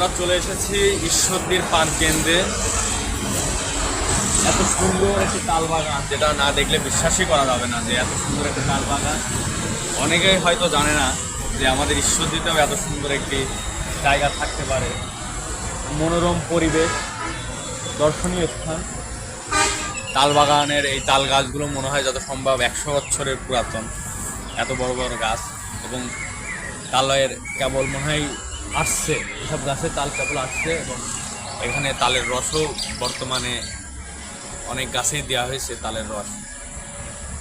আমরা চলে এসেছি ঈশ্বরদীর পান কেন্দ্রে। এত সুন্দর একটি তাল বাগান, যেটা না দেখলে বিশ্বাসই করা যাবে না যে এত সুন্দর একটি তাল বাগান। অনেকেই হয়তো জানে না যে আমাদের ঈশ্বরদীতেও এত সুন্দর একটি জায়গা থাকতে পারে। মনোরম পরিবেশ, দর্শনীয় স্থান। তাল বাগানের এই তাল গাছগুলো মনে হয় যত সম্ভব 100 বছরের পুরাতন, এত বড় বড় গাছ। এবং তালের কেবল মনে হয় আসছে, এসব গাছে তাল কেবল আসছে। এবং এখানে তালের রসও বর্তমানে অনেক গাছেই দেওয়া হয়েছে তালের রস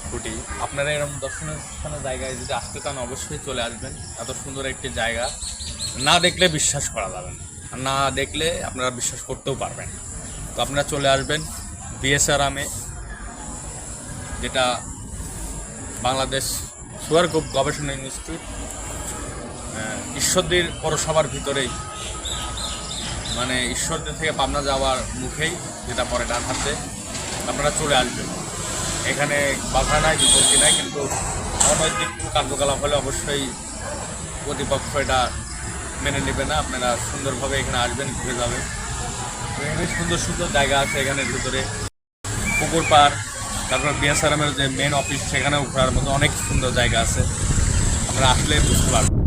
ফুটি। আপনারা এরকম দর্শনীয় স্থানের জায়গায় যদি আসতে চান অবশ্যই চলে আসবেন। এত সুন্দর একটি জায়গা না দেখলে বিশ্বাস করা যাবে না, আর না দেখলে আপনারা বিশ্বাস করতেও পারবেন না। তো আপনারা চলে আসবেন বিএসআরএমে, যেটা বাংলাদেশ সুগার গবেষণা ইনস্টিটিউট, ঈশ্বরদীর পৌরসভার ভিতরেই, মানে ঈশ্বরদী থেকে পাবনা যাওয়ার মুখেই, যেটা পরে ডান হাতে। আপনারা চলে আসবেন। এখানে বাধা নাই, বিপত্তি নাই, কিন্তু অনৈতিক কোনো কার্যকলাপ হলে অবশ্যই প্রতিপক্ষ এটা মেনে নেবে না। আপনারা সুন্দরভাবে এখানে আসবেন, ঘুরে যাবেন। এখানে সুন্দর সুন্দর জায়গা আছে এখানের ভিতরে, পুকুর পাড়, তারপর বিএসআরএমের যে মেন অফিস, সেখানেও ঘোরার মতো অনেক সুন্দর জায়গা আছে। আপনারা আসলে বুঝতে পারবেন।